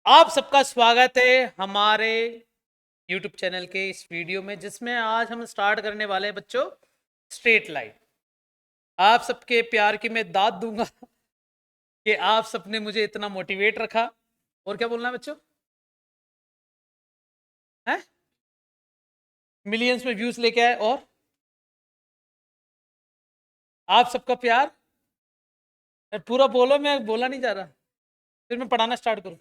आप सबका स्वागत है हमारे YouTube चैनल के इस वीडियो में, जिसमें आज हम स्टार्ट करने वाले हैं बच्चों स्ट्रेट लाइन। आप सबके प्यार की मैं दाद दूंगा कि आप सबने मुझे इतना मोटिवेट रखा। और क्या बोलना है बच्चों? हैं? मिलियंस में व्यूज लेके आए। और आप सबका प्यार। पूरा बोलो, मैं बोला नहीं जा रहा। फिर मैं पढ़ाना स्टार्ट करूँ।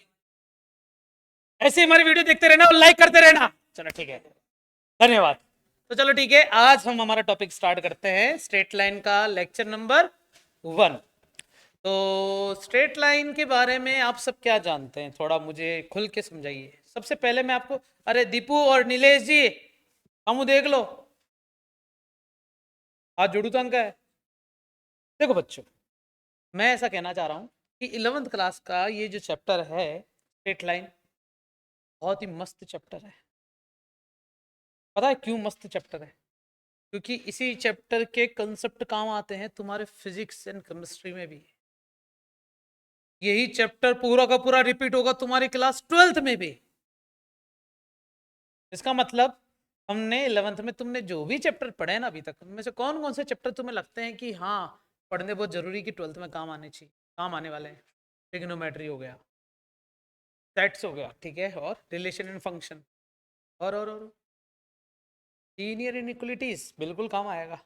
ऐसे हमारी वीडियो देखते रहना और लाइक करते रहना। चलो ठीक है, धन्यवाद। तो चलो ठीक है, आज हम हमारा टॉपिक स्टार्ट करते हैं स्ट्रेट लाइन का लेक्चर नंबर 1। तो स्ट्रेट लाइन के बारे में आप सब क्या जानते हैं, थोड़ा मुझे खुल के समझाइए। सबसे पहले मैं आपको, अरे दीपू और नीलेश जी, हम देख लो, हाथ जोड़ू तो अंका है। देखो बच्चों, मैं ऐसा कहना चाह रहा हूँ कि 11th क्लास का ये जो चैप्टर है स्ट्रेट लाइन, बहुत ही मस्त चैप्टर है। पता है क्यों मस्त चैप्टर है? क्योंकि इसी चैप्टर के कंसेप्ट काम आते हैं तुम्हारे फिजिक्स एंड केमिस्ट्री में भी। यही चैप्टर पूरा का पूरा रिपीट होगा तुम्हारी क्लास 12th में भी। इसका मतलब हमने 11th में तुमने जो भी चैप्टर पढ़े हैं ना अभी तक, उनमें से कौन कौन से चैप्टर तुम्हें लगते हैं कि हाँ पढ़ने बहुत जरूरी, कि 12th में काम आने चाहिए, काम आने वाले हैं? ट्रिग्नोमेट्री हो गया, सेट्स हो गया, ठीक है, और रिलेशन एंड फंक्शन, और लीनियर इनइक्वालिटीज बिल्कुल काम आएगा।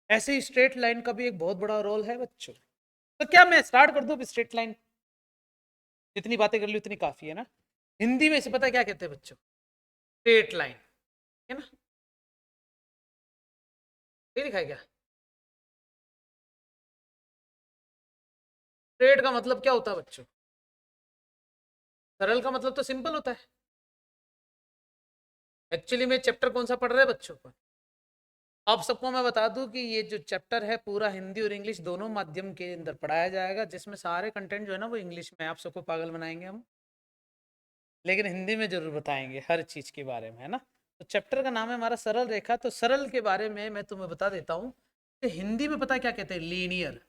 ऐसे ही स्ट्रेट लाइन का भी एक बहुत बड़ा रोल है बच्चों। तो क्या मैं स्टार्ट कर दूं स्ट्रेट लाइन? जितनी बातें कर ली उतनी काफी है ना। हिंदी में इसे पता है क्या कहते हैं बच्चों? स्ट्रेट लाइन, है ना? ये लिखा है क्या? स्ट्रेट का मतलब क्या होता है बच्चों? सरल का मतलब तो सिंपल होता है। एक्चुअली में चैप्टर कौन सा पढ़ रहे हैं बच्चों को? आप सबको मैं बता दूं कि ये जो चैप्टर है पूरा हिंदी और इंग्लिश दोनों माध्यम के अंदर पढ़ाया जाएगा, जिसमें सारे कंटेंट जो है ना वो इंग्लिश में। आप सबको पागल बनाएंगे हम, लेकिन हिंदी में जरूर बताएंगे हर चीज के बारे में, है ना। तो चैप्टर का नाम है हमारा सरल रेखा। तो सरल के बारे में मैं तुम्हें बता देता हूँ कि हिंदी में पता है क्या कहते हैं? लीनियर।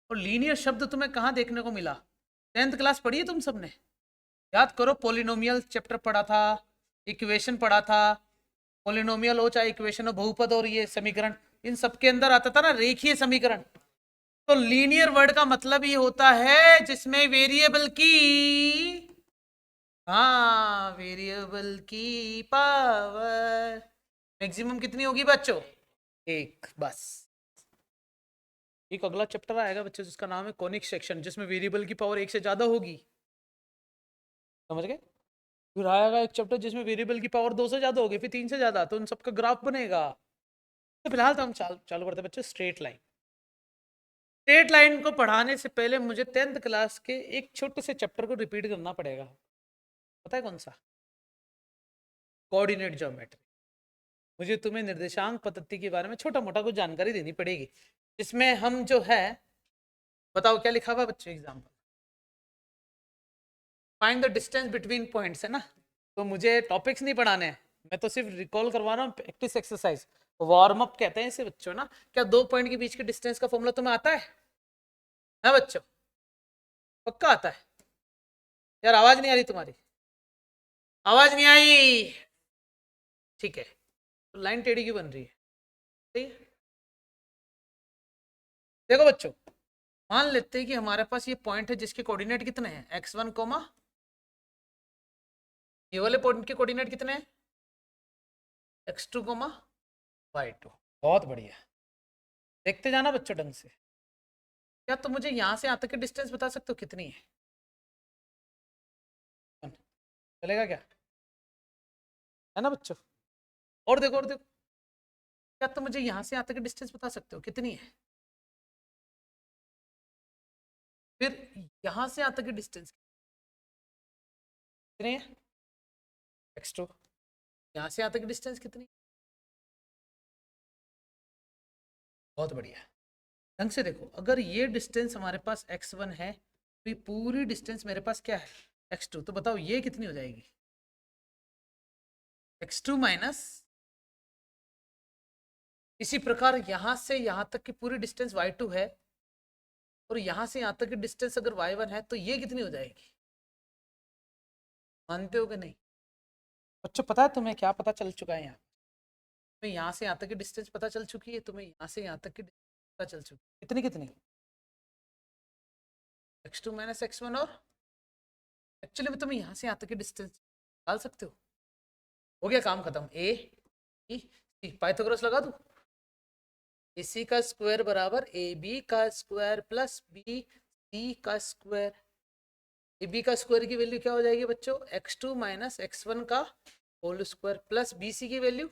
और लीनियर शब्द तुम्हें कहाँ देखने को मिला? 10th क्लास पढ़ी है तुम सबने? याद करो, पोलिनोमियल चैप्टर पढ़ा था, इक्वेशन पढ़ा था। पोलिनोमियल हो चाहे इक्वेशन हो, बहुपद और ये समीकरण, इन सब के अंदर आता था ना रेखीय समीकरण। तो लीनियर वर्ड का मतलब ये होता है जिसमें वेरिएबल की, हाँ वेरिएबल की पावर मैक्सिमम कितनी होगी बच्चों? एक, बस। एक अगला चैप्टर आएगा बच्चों जिसका नाम है कोनिक सेक्शन, जिसमें वेरिएबल की पावर एक से ज्यादा होगी। समझ गए? फिर आएगा एक चैप्टर जिसमें वेरिएबल की पावर दो से ज्यादा होगी, फिर तीन से ज्यादा, तो उन सबका ग्राफ बनेगा। तो फिलहाल तो हम चालू करते हैं बच्चों स्ट्रेट लाइन। स्ट्रेट लाइन को पढ़ाने से पहले मुझे 10th क्लास के एक छोटे से चैप्टर को रिपीट करना पड़ेगा। पता है कौन सा? Coordinate geometry. मुझे तुम्हें निर्देशांक पद्धति के बारे में छोटा मोटा कुछ जानकारी देनी पड़ेगी, जिसमें हम जो है, बताओ क्या लिखा हुआ बच्चों example? Find the distance between points, है ना। तो मुझे टॉपिक्स नहीं पढ़ाने हैं, मैं तो सिर्फ रिकॉल करवा रहा हूँ, प्रैक्टिस एक्सरसाइज, वार्म अप कहते हैं इसे बच्चों ना। क्या दो पॉइंट के बीच के डिस्टेंस का फॉर्मूला तुम्हें आता है बच्चों? पक्का आता है? यार आवाज नहीं आ रही तुम्हारी, आवाज नहीं आई। ठीक है, तो लाइन टेढ़ी क्यों बन रही है? सही है। देखो बच्चों, मान लेते हैं कि हमारे पास ये पॉइंट है जिसके कोऑर्डिनेट कितने हैं, x1 कोमा, ये वाले पॉइंट के कोऑर्डिनेट कितने हैं, x2 कोमा y2। बहुत बढ़िया, देखते जाना बच्चों ढंग से। क्या तो मुझे यहाँ से यहाँ तक की डिस्टेंस बता सकते हो कितनी है? चलेगा क्या? है ना बच्चों? और देखो और देखो, क्या तो मुझे यहाँ से यहाँ तक की डिस्टेंस बता सकते हो कितनी है? फिर यहाँ से यहाँ तक की डिस्टेंस कितनी है? x2। यहाँ से यहाँ तक की डिस्टेंस कितनी? बहुत बढ़िया। ढंग से देखो, अगर ये डिस्टेंस हमारे पास x1 है, तो ये पूरी डिस्टेंस मेरे पास क्या है, x2। तो बताओ ये कितनी हो जाएगी? x2 माइनस, इसी प्रकार यहां से यहां तक की पूरी डिस्टेंस y2 है, और यहां से यहां तक की डिस्टेंस अगर y1 है, तो ये कितनी हो जाएगी? मानते हो कि नहीं बच्चों? पता है तुम्हें क्या पता चल चुका है यहाँ? तुम्हें यहाँ से यहाँ तक की डिस्टेंस पता चल चुकी है, तुम्हें यहाँ से यहाँ तक की distance पता चल चुकी है। कितनी कितनी? x2 minus x1। और एक्चुअली में तुम्हें यहाँ से यहाँ तक की डिस्टेंस निकाल सकते हो गया काम खत्म। ए बी सी, पाइथागोरस लगा दूं? ए सी का स्क्वायर बराबर ए बी का स्क्वायर प्लस बी सी का स्क्वायर। ए बी का स्क्वायर की वैल्यू क्या हो जाएगी बच्चों? x2 माइनस x1 का whole square plus B C की वैल्यू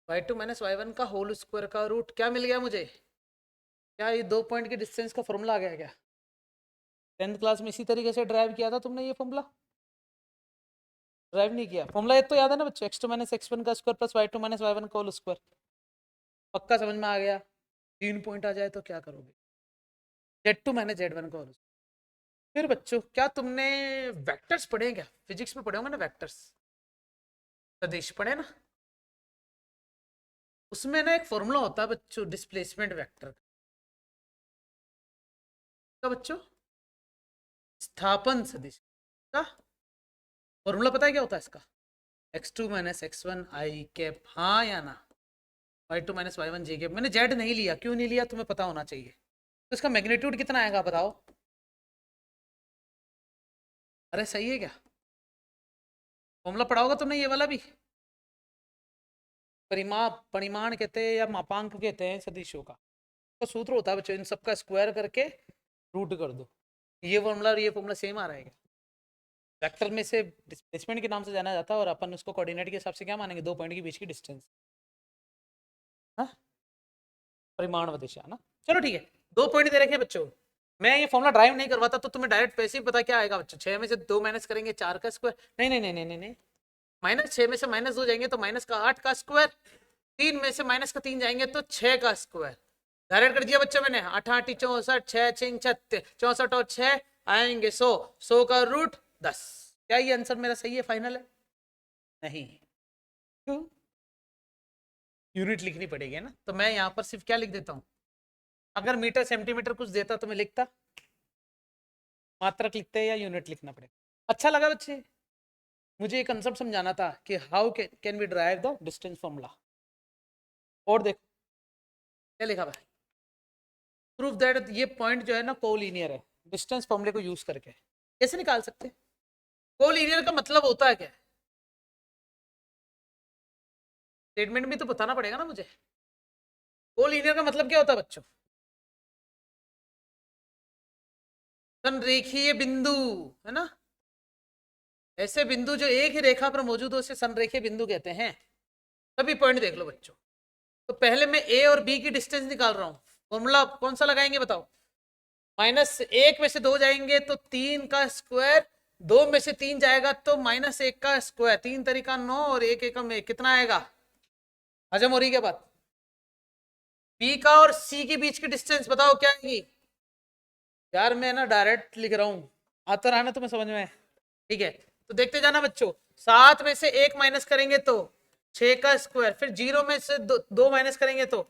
y2 माइनस y1 का होल स्क्वायर का रूट। क्या मिल गया मुझे? क्या ये 2 पॉइंट की डिस्टेंस का फॉर्मूला आ गया क्या? 10th क्लास में इसी तरीके से ड्राइव किया था तुमने ये फॉर्मूला? ड्राइव नहीं किया? फॉर्मूला ये तो याद है ना बच्चों, x2 माइनस x1 का square plus y2 minus y1 का होल स्क्वायर। पक्का समझ में आ गया? 3 पॉइंट आ जाए तो क्या करोगे? z2 माइनस z1 का होल। फिर बच्चों क्या तुमने वेक्टर्स पढ़े क्या? फिजिक्स में पढ़े होंगे ना वेक्टर्स, सदिश पढ़े ना? उसमें ना एक फॉर्मूला होता है बच्चों डिस्प्लेसमेंट वेक्टर का बच्चों, स्थापन सदिश का। फॉर्मूला पता है क्या होता है इसका? x2 माइनस x1 आई कैप, हाँ या ना? y2 माइनस y1 जे कैप। मैंने z नहीं लिया, क्यों नहीं लिया तुम्हें पता होना चाहिए। तो इसका मैग्नीट्यूड कितना आएगा बताओ? अरे सही है क्या? फॉर्मूला पढ़ा होगा तुमने ये वाला भी। परिमाण कहते हैं या मापांक कहते हैं सदिशों का। तो सूत्र होता है बच्चों, इन सबका स्क्वायर करके रूट कर दो। ये फॉर्मूला और ये फॉर्मूला सेम आ रहा है। वेक्टर में से डिस्प्लेसमेंट के नाम से जाना जाता है और अपन उसको कोऑर्डिनेट के हिसाब से क्या मानेंगे? 2 पॉइंट के बीच की डिस्टेंस, हाँ, परिमाण व दिशा ना। चलो ठीक है, 2 पॉइंट दे रखे बच्चों। मैं ये फॉर्मूला ड्राइव नहीं करवाता तो तुम्हें डायरेक्ट पैसे ही पता क्या आएगा बच्चों? 6 में से 2 माइनस करेंगे 4 का स्क्वायर। नहीं नहीं नहीं नहीं नहीं नहीं, माइनस 6 में से माइनस 2 जाएंगे तो माइनस का 8 का स्क्वायर। 3 में से माइनस का 3 जाएंगे तो 6 का स्क्वायर। डायरेक्ट कर दिया बच्चों मैंने। 8 8 64, 6 6 36, 64 और 6 आएंगे 100, 100 का रूट 10। क्या ये आंसर मेरा सही है, फाइनल है? नहीं, क्यों? यूनिट लिखनी पड़ेगी ना। तो मैं यहाँ पर सिर्फ क्या लिख देता हूँ, अगर मीटर सेंटीमीटर कुछ देता तो मैं लिखता, मात्रक लिखते या यूनिट लिखना पड़ेगा। अच्छा लगा बच्चे? मुझे एक कंसेप्ट समझाना था कि how can we derive the distance formula. और देखो क्या लिखा हुआ है, प्रूफ दैट ये पॉइंट जो है ना कोलिनियर है डिस्टेंस फॉर्मूले को यूज करके। कैसे निकाल सकते? कोलिनियर का मतलब होता है क्या? स्टेटमेंट भी तो बताना पड़ेगा ना मुझे। कोलिनियर का मतलब क्या होता है बच्चों? संरेखीय बिंदु, है ना? ऐसे बिंदु जो एक ही रेखा पर मौजूद हो उसे संरेखीय बिंदु कहते हैं। सभी पॉइंट देख लो बच्चों। तो पहले मैं ए और बी की डिस्टेंस निकाल रहा हूं। फॉर्मूला कौन सा लगाएंगे बताओ? -1 में से 2 जाएंगे तो 3 का स्क्वायर, 2 में से 3 जाएगा तो -1 का स्क्वायर। 3 तरीका 9 और 1 एकम 1, कितना आएगा? हजम हो रही क्या बात? बी का और सी के बीच की डिस्टेंस बताओ क्या आएगी? यार मैं ना डायरेक्ट लिख रहा हूं, आता रहा ना तुम्हें समझ में? ठीक है, तो देखते जाना बच्चों। 7 में से 1 माइनस करेंगे तो 6 का स्क्वायर, फिर 0 में से 2 माइनस करेंगे तो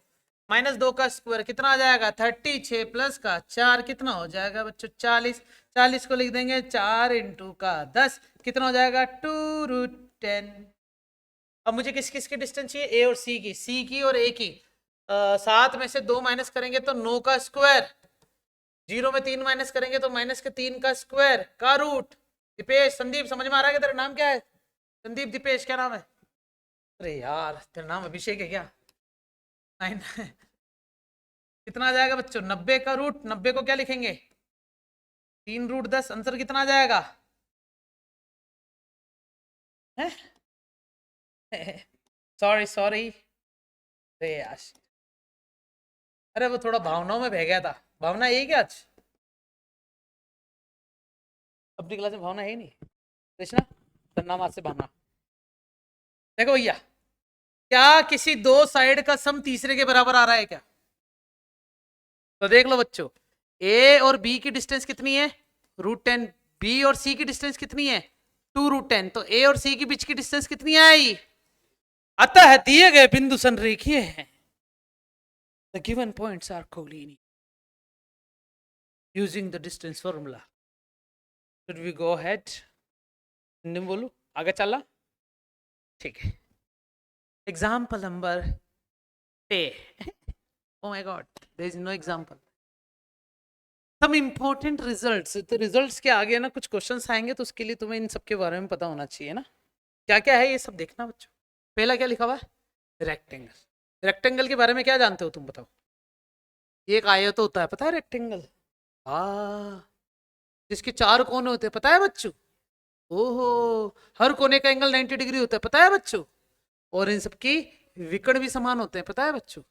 -2 का स्क्वायर। कितना आ जाएगा? 36 प्लस का 4 कितना हो जाएगा बच्चों? 40। 40 को लिख देंगे 4 इंटू का 10, कितना हो जाएगा? 2√10। अब मुझे किस किस की डिस्टेंस चाहिए? ए और सी की, सी की और ए की। 7 में से 2 माइनस करेंगे तो 9 का स्क्वायर, 0 में 3 माइनस करेंगे तो -3 का स्क्वायर का रूट। दीपेश, संदीप, समझ में आ रहा है कि तेरा नाम क्या है? संदीप, दीपेश, क्या नाम है? अरे यार तेरा नाम अभिषेक है क्या? नाइन। कितना आ जाएगा बच्चों? 90 का रूट, 90 को क्या लिखेंगे? 3√10। आंसर कितना आ जाएगा? सॉरी सॉरी, अरे यार, अरे वो थोड़ा भावनाओं में बह गया था। भावना यही क्या आज? अपनी क्लास में भावना है ही नहीं। कृष्णा, तेरा नाम आज से भावना। देखो भैया, क्या किसी दो साइड का सम तीसरे के बराबर आ रहा है क्या? तो देख लो बच्चों, ए और बी की डिस्टेंस कितनी है? √10। बी और सी की डिस्टेंस कितनी है? 2√10। तो ए और सी के बीच की डिस्टेंस कितनी आई? अतः दिए गए बिंदु संरेखीय हैं। The given points are collinear using the distance formula. Should we go ahead? Hindi में बोलू, आगे चला, ठीक है। एग्जाम्पल नंबर पे, oh my god, there is no example. Some important results, तो रिजल्ट्स के आगे ना कुछ क्वेश्चंस आएंगे, तो उसके लिए तुम्हें इन सब के बारे में पता होना चाहिए ना, क्या क्या है ये सब देखना बच्चों। पहला क्या लिखा हुआ है, रेक्टेंगल। रेक्टेंगल के बारे में क्या जानते हो तुम बताओ। एक आयत होता है, पता है रेक्टेंगल, हाँ, जिसके चार कोने होते हैं, पता है बच्चों। ओहो, हर कोने का एंगल 90 डिग्री होता है, पता है बच्चों। और इन सबकी विकर्ण भी समान होते हैं, पता है बच्चों।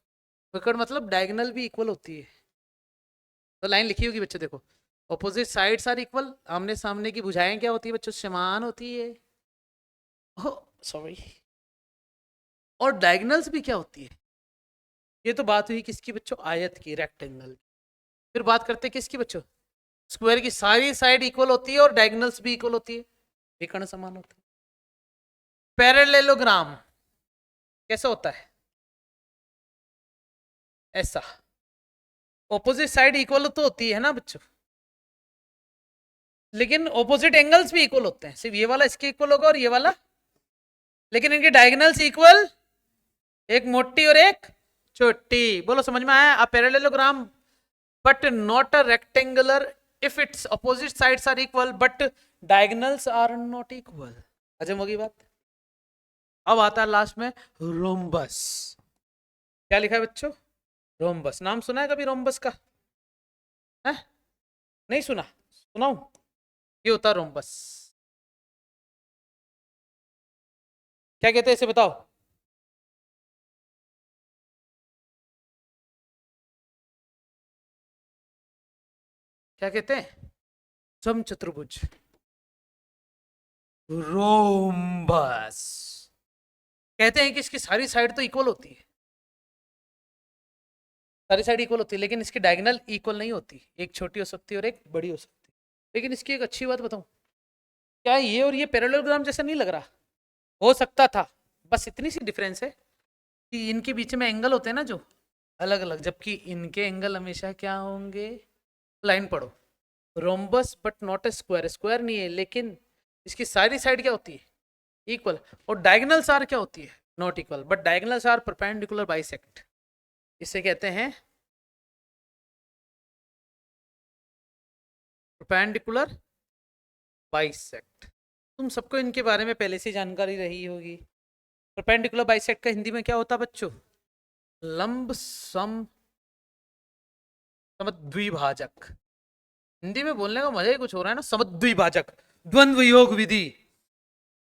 विकर्ण मतलब डायगोनल भी इक्वल होती है। तो लाइन लिखी होगी बच्चों, देखो, ऑपोजिट साइड्स आर इक्वल, आमने सामने की भुजाएं क्या होती है बच्चों, समान होती है। सॉरी, और डायगोनल्स भी क्या होती है। ये तो बात हुई किसकी बच्चों, आयत की, रेक्टेंगल। फिर बात करते हैं किसकी बच्चों, स्क्वायर की सारी साइड इक्वल होती है और डायगोनल्स भी इक्वल होती है, विकर्ण समान होते हैं। पैरेललोग्राम कैसे होता है, ऐसा, ऑपोजिट साइड इक्वल तो होती है ना बच्चों, लेकिन ऑपोजिट एंगल्स भी इक्वल होते हैं, सिर्फ ये वाला इसके इक्वल होगा और ये वाला, लेकिन इनके डायगोनल्स इक्वल, एक मोटी और एक छोटी। बोलो समझ में आया। A parallelogram but not a rectangular if it's opposite sides are equal but diagonals are not equal. हजम होगी बात। अब आता है लास्ट में रोम्बस। क्या लिखा है बच्चों, रोम्बस। नाम सुना है कभी रोम्बस का, है? नहीं सुना, सुनाऊं। ये होता है रोम्बस। क्या कहते हैं इसे बताओ। क्या कहते हैं, समचतुर्भुज, रोम्बस। कहते हैं कि इसकी सारी साइड तो इक्वल होती है, सारी साइड इक्वल होती है, लेकिन इसकी डायगोनल इक्वल नहीं होती, एक छोटी हो सकती है और एक बड़ी हो सकती है। लेकिन इसकी एक अच्छी बात बताऊं, क्या ये और ये पैरेललोग्राम जैसा नहीं लग रहा, हो सकता था, बस इतनी सी डिफरेंस है कि इनके बीच में एंगल होते हैं ना जो अलग अलग, जबकि इनके एंगल हमेशा क्या होंगे। लाइन पढ़ो, rhombus but not a square, square नहीं है लेकिन इसकी सारी साइड क्या होती है, इक्वल, और डायगोनल्स आर क्या होती है, not equal, but diagonals are perpendicular bisect. इसे कहते हैं परपेंडिकुलर बाइसेक्ट। तुम सबको इनके बारे में पहले से जानकारी रही होगी। परपेंडिकुलर बाइसेक्ट का हिंदी में क्या होता बच्चों, लंब सम समद्विभाजक। हिंदी में बोलने का मजा ही कुछ हो रहा है ना, समद्विभाजक, द्वंद्व योग विधि।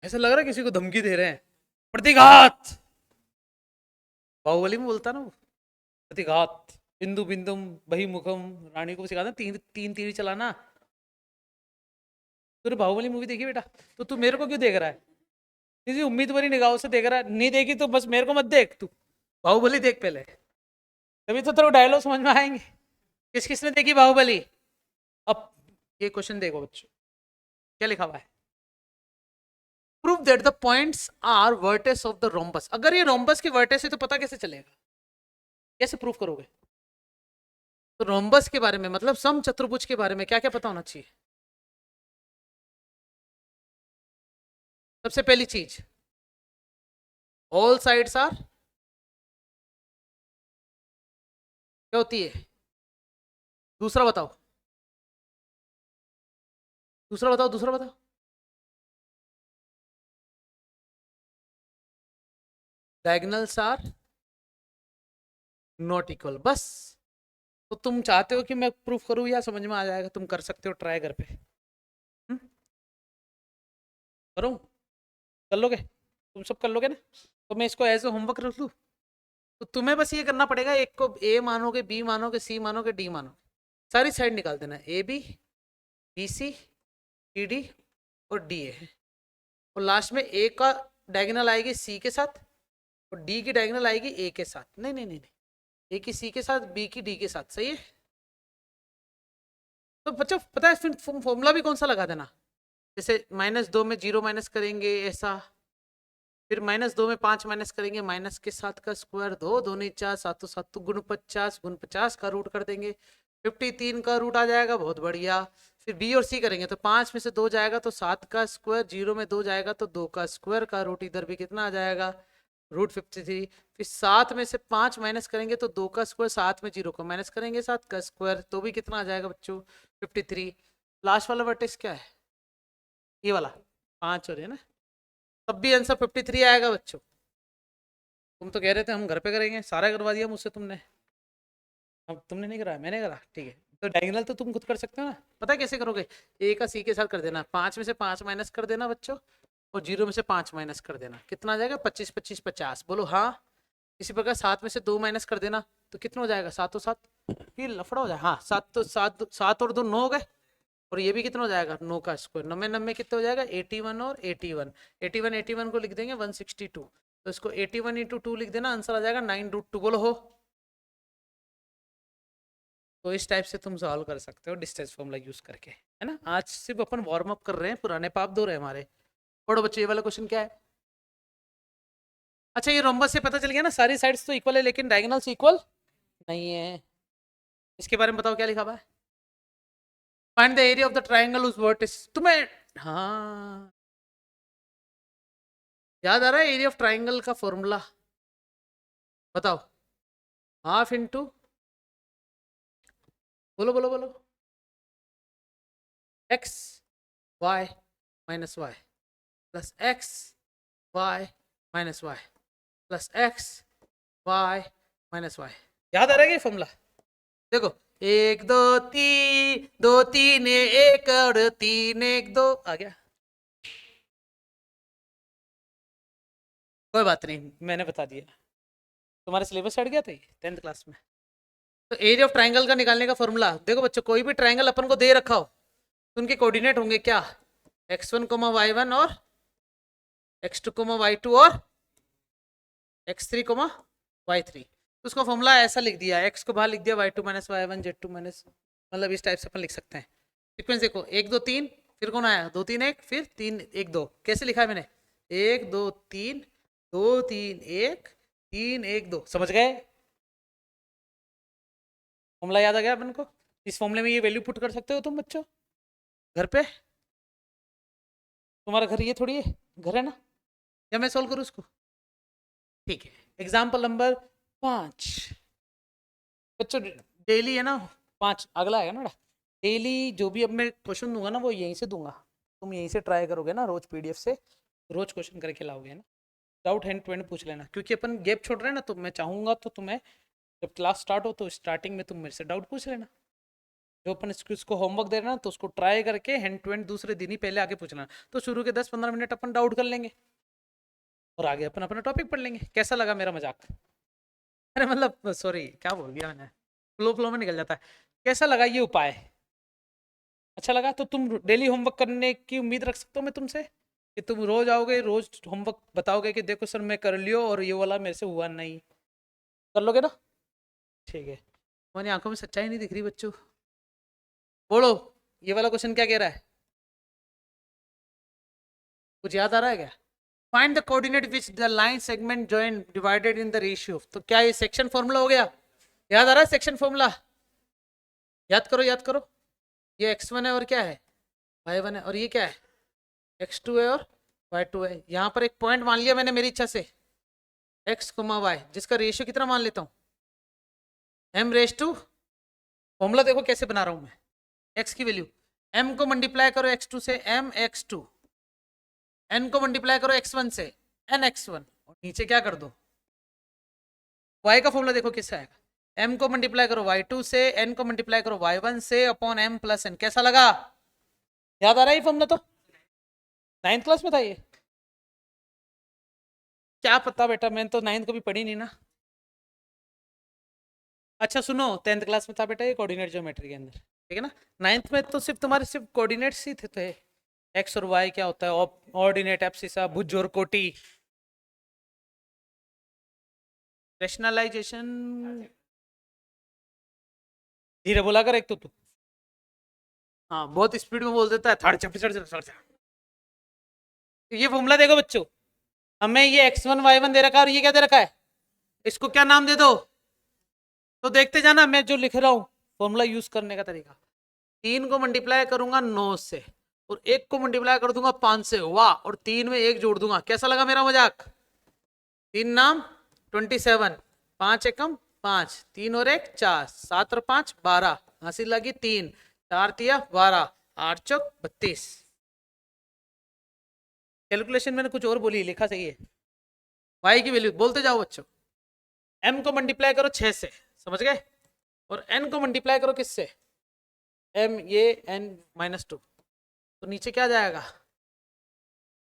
ऐसा लग रहा है किसी को धमकी दे रहे हैं। प्रतिघात, बाहुबली में बोलता ना वो, प्रतिघात, बिंदु बिंदुम बहिमुखम, रानी को सिखाता तीन तीन तीर चलाना। तूने बाहुबली मूवी देखी बेटा, तो तू मेरे को क्यों देख रहा है, किसी उम्मीद भरी निगाहों से देख रहा है। नहीं देखी तो बस मेरे को मत देख, तू बाहुबली देख पहले, तभी तो तेरे डायलॉग समझ में आएंगे। किस किसने देखी बाहुबली। अब ये क्वेश्चन देखो बच्चों, क्या लिखा हुआ है, prove that the points are vertices of the rhombus. अगर ये रोम्बस के वर्टेस है तो पता कैसे चलेगा, कैसे प्रूव करोगे। तो रोम्बस के बारे में मतलब सम चतुर्भुज के बारे में क्या क्या पता होना चाहिए। सबसे पहली चीज, ऑल साइड्स आर क्या होती है। दूसरा बताओ, दूसरा बताओ, दूसरा बताओ। डायगोनल्स आर नॉट इक्वल, बस। तो तुम चाहते हो कि मैं प्रूफ करूं या समझ में आ जाएगा, तुम कर सकते हो ट्राई घर पे। करूं, कर लोगे, तुम सब कर लोगे ना। तो मैं इसको एज ए होमवर्क रख लूं। तो तुम्हें बस ये करना पड़ेगा, एक को ए मानोगे, बी मानोगे, सी मानोगे, डी मानोगे, सारी साइड निकाल देना, A B, B C, C D और डी ए। और लास्ट में ए का डायगोनल आएगी सी के साथ और डी की डायगोनल आएगी ए के साथ। नहीं नहीं नहीं नहीं, ए की सी के साथ, बी की डी के साथ, सही है। तो बच्चों पता है फिर फॉर्मूला भी कौन सा लगा देना, जैसे -2 में 0 माइनस करेंगे ऐसा, फिर -2 में 5 माइनस करेंगे, माइनस के साथ का स्क्वायर, दो दो नहीं 4, 7 7 गुण 50, गुण 50 का रूट कर देंगे, 53 का रूट आ जाएगा, बहुत बढ़िया। फिर बी और सी करेंगे तो 5 में से 2 जाएगा तो 7 का स्क्वायर, 0 में 2 जाएगा तो 2 का स्क्वायर का रूट इधर भी कितना आ जाएगा, रूट 53। फिर 7 में से 5 माइनस करेंगे तो 2 का स्क्वायर, 7 में 0 को माइनस करेंगे 7 का स्क्वायर, तो भी कितना आ जाएगा बच्चों, 53। लास्ट वाला वर्टेक्स क्या है, ये वाला 5 और है ना, तब भी आंसर 53 आएगा बच्चों। तुम तो कह रहे थे हम घर पे करेंगे, सारा करवा दिया मुझसे तुमने। अब तुमने नहीं कराया, मैंने करा, ठीक है। तो डायगोनल तो तुम खुद कर सकते हो ना, पता है कैसे करोगे, ए का सी के साथ कर देना, 5 में से 5 माइनस कर देना बच्चों, और 0 में से 5 माइनस कर देना, कितना आ जाएगा, 25 25 50, बोलो हाँ। इसी प्रकार 7 में से 2 माइनस कर देना तो कितना हो जाएगा, 7 और 7, फिर लफड़ा हो जाए, हाँ 7 तो 7 और 2 9 हो गए, और ये भी कितना हो जाएगा, 9 का स्क्वायर, 9 में 9 कितना हो जाएगा, 81 और 81, 81 को लिख देंगे 162, तो इसको 81 इंटू 2 लिख देना, आंसर आ जाएगा 9√2, बोलो हो। तो इस टाइप से तुम सॉल्व कर सकते हो डिस्टेंस फॉर्मूला यूज करके, है ना। आज सिर्फ अपन वार्म अप कर रहे हैं, पुराने पाप धो रहे हैं हमारे। पढ़ो बच्चे, ये वाला क्वेश्चन क्या है। अच्छा, ये रोम्बस से पता चल गया ना, सारी साइड्स तो इक्वल है लेकिन डायगोनल्स इक्वल नहीं है। इसके बारे में बताओ क्या लिखा हुआ है, find the area of the triangle उस वर्टिस, तुम्हें हाँ याद आ रहा है एरिया ऑफ ट्राइंगल का फॉर्मूला, बताओ, हाफ इंटू, बोलो बोलो बोलो, x y minus y plus x y minus y plus x y minus y, याद आ रहा है ये फॉर्मूला। देखो 1 2 3 2 3 1 और 3 1 2 आ गया, कोई बात नहीं, मैंने बता दिया, तुम्हारे सिलेबस हट गया था 10th क्लास में। तो एरिया ऑफ ट्राइंगल का निकालने का फॉर्मूला, देखो बच्चों, कोई भी ट्राइंगल अपन को दे रखा हो तो उनके कोऑर्डिनेट होंगे क्या, x1 y1 और x2 y2 और x3 y3। तो उसका फॉर्मूला ऐसा लिख दिया, x को बाहर लिख दिया, y2 minus y1 z2 minus, मतलब इस टाइप से अपन लिख सकते हैं। सीक्वेंस देखो 1 2 3, फिर कौन आया 2 3 1, फिर 3 1 2, कैसे लिखा है मैंने, 1 2 3 2 3 1 3 1 2, समझ गए, फॉर्मूला याद आ गया अपन को। इस फॉर्मूले में ये वैल्यू पुट कर सकते हो तुम बच्चों घर पे, तुम्हारा घर ये थोड़ी है, घर है ना, या मैं सोल्व करूँ उसको, ठीक है। एग्जाम्पल नंबर 5 बच्चों, डेली है ना 5, अगला आएगा ना, डेली जो भी अब मैं क्वेश्चन दूंगा ना वो यहीं से दूंगा, तुम यहीं से ट्राई करोगे ना, रोज पीडीएफ से रोज क्वेश्चन करके लाओगे ना, डाउट हैंड टू हैंड पूछ लेना, क्योंकि अपन गैप छोड़ रहे हैं ना, तो मैं चाहूंगा तो तुम्हें जब क्लास स्टार्ट हो तो स्टार्टिंग में तुम मेरे से डाउट पूछ लेना, जो अपन इसको होमवर्क दे रहे हैं ना तो उसको ट्राई करके हैंड टू हैंड दूसरे दिन ही पहले आके पूछना, तो शुरू के 10-15 मिनट अपन डाउट कर लेंगे और आगे अपन अपना टॉपिक पढ़ लेंगे। कैसा लगा मेरा मजाक, अरे मतलब सॉरी क्या बोल दिया मैंने, फ्लो फ्लो में निकल जाता है। कैसा लगा ये उपाय, अच्छा लगा तो तुम डेली होमवर्क करने की उम्मीद रख सकते हो मैं तुमसे, कि तुम रोज आओगे, रोज होमवर्क बताओगे कि देखो सर मैं कर लियो और ये वाला मेरे से हुआ नहीं, कर लोगे ना, ठीक है। तुम्हारी आंखों में सच्चाई नहीं दिख रही बच्चों, बोलो ये वाला क्वेश्चन क्या कह रहा है, कुछ याद आ रहा है क्या, find the coordinate which the line segment join divided in the ratio, तो क्या ये सेक्शन फॉर्मूला हो गया, याद आ रहा है सेक्शन फॉर्मूला, याद करो याद करो, ये x1 है और क्या है y1 है, और ये क्या है x2 है और y2 है, यहाँ पर एक पॉइंट मान लिया मैंने मेरी इच्छा से x, y, जिसका रेशियो कितना मान लेता हूँ m⁻², फॉर्मूला देखो कैसे बना रहा हूं मैं, x की वैल्यू m को मल्टीप्लाई करो x2 से mx2, n को मल्टीप्लाई करो x1 से nx1, और नीचे क्या कर दो, y का फॉर्मूला देखो कैसे आएगा, m को मल्टीप्लाई करो y2 से, n को मल्टीप्लाई करो y1 से अपॉन m प्लस n, कैसा लगा, याद आ रहा है ये फॉर्मूला, तो 9th क्लास में था ये, क्या पता बेटा, मैंने तो 9th कभी पढ़ी नहीं ना। अच्छा सुनो, 10th क्लास में था बेटा ये कोऑर्डिनेट ज्योमेट्री के अंदर, ठीक है ना। 9th में तो सिर्फ तुम्हारे सिर्फ कोऑर्डिनेट्स ही थे, एक्स और वाई क्या होता है, ऑर्डिनेट, एब्सिसा, भुज और कोटि, रैशनलाइजेशन, धीरे बोला कर एक तो तू, हाँ बहुत स्पीड में बोल देता है, थर्ड चढ़। ये फॉर्मूला देखो बच्चों, हमें ये x1 y1 दे रखा है और ये क्या दे रखा है, इसको क्या नाम दे दो, तो देखते जाना मैं जो लिख रहा हूं, फॉर्मूला यूज करने का तरीका। 3 को मल्टीप्लाई करूंगा 9 से और 1 को मल्टीप्लाई कर दूंगा 5 से, वाह, और 3 में 1 जोड़ दूंगा। कैसा लगा मेरा मजाक? 3 नाम 27, 5 एकम 5, 3 और 1 4, 7 और 5 12, हंसी लगी 3, 4 तिया 12, 8 चौक 32। कैलकुलेशन मैंने कुछ और बोली, लिखा सही है। y की वैल्यू बोलते जाओ बच्चों। m को मल्टीप्लाई करो 6 से, समझ गए, और n को मल्टीप्लाई करो किससे? m ये n -2, तो नीचे क्या जाएगा?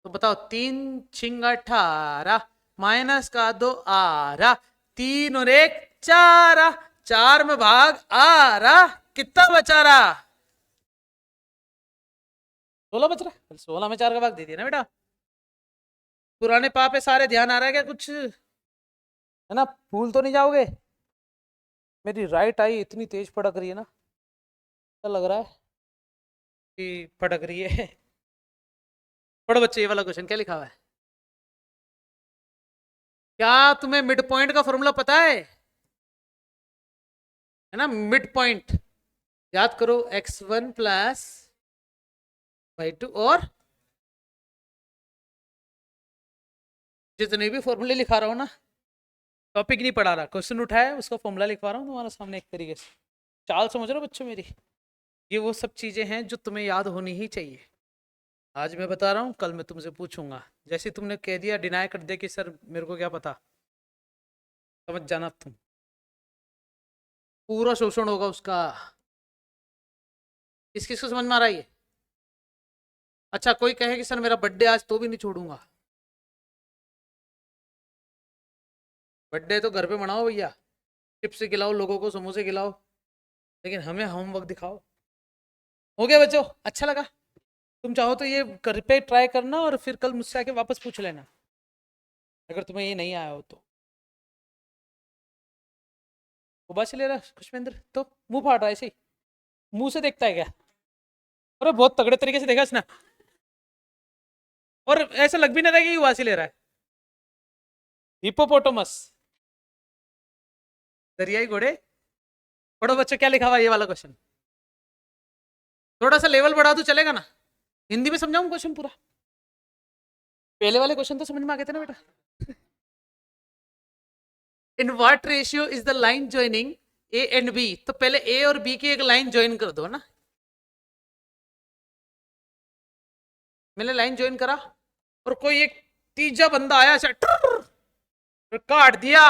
तो बताओ, 3 छिंग 18, माइनस का 2 आरा, 3 और 1 4, 4 में भाग आ रहा, कितना बचा रहा? 16 बच रहा। 16 में 4 का भाग दे दिया ना बेटा। पुराने पापे सारे ध्यान आ रहा है क्या कुछ? है ना, भूल तो नहीं जाओगे? मेरी राइट आई इतनी तेज फटक रही है ना, क्या लग रहा है कि फटक रही है। पढ़ो बच्चे, ये वाला क्वेश्चन क्या लिखा हुआ है? क्या तुम्हें मिड पॉइंट का फॉर्मूला पता है ना? मिड पॉइंट याद करो, x1 प्लस y2, और जितने भी फॉर्मूले लिखा रहा हूं ना, टॉपिक नहीं पढ़ा रहा, क्वेश्चन उठाया उसका फॉर्मूला लिखवा रहा हूँ तुम्हारे सामने एक तरीके से। चाल समझ रहे हो बच्चों मेरी? ये वो सब चीजें हैं जो तुम्हें याद होनी ही चाहिए। आज मैं बता रहा हूँ, कल मैं तुमसे पूछूंगा। जैसे तुमने कह दिया, डिनाई कर दिया कि सर मेरे को क्या पता, समझ जाना तुम, पूरा शोषण होगा उसका। किस किस को समझ में आ रहा है ये? अच्छा, कोई कहे कि सर मेरा बर्थडे आज, तो भी नहीं छोड़ूंगा। बर्थडे तो घर पे मनाओ भैया, चिप्स खिलाओ लोगों को, समोसे खिलाओ, लेकिन हमें होमवर्क दिखाओ। हो गया बच्चों? अच्छा लगा? तुम चाहो तो ये घर पे ट्राई करना और फिर कल मुझसे आके वापस पूछ लेना, अगर तुम्हें ये नहीं आया हो तो। उबासी ले रहा खुशमेंद्र, तो मुंह फाड़ रहा है ऐसे ही, मुंह से देखता है क्या? अरे बहुत तगड़े तरीके से देखा इसने, और ऐसा लग भी नहीं रहा कि उबासी ले रहा है। हिपोपोटामस, दरियाई घोड़े। पढ़ो बच्चों, क्या लिखा हुआ ये वाला क्वेश्चन? थोड़ा सा लेवल बढ़ा तो चलेगा ना? हिंदी में समझाऊं क्वेश्चन पूरा? पहले वाले क्वेश्चन तो समझ में आ गए थे ना बेटा? In what ratio is the line joining A and B? तो पहले ए और बी की एक लाइन ज्वाइन कर दो ना। मैंने लाइन ज्वाइन करा और कोई एक तीजा बंदा आया, काट दिया,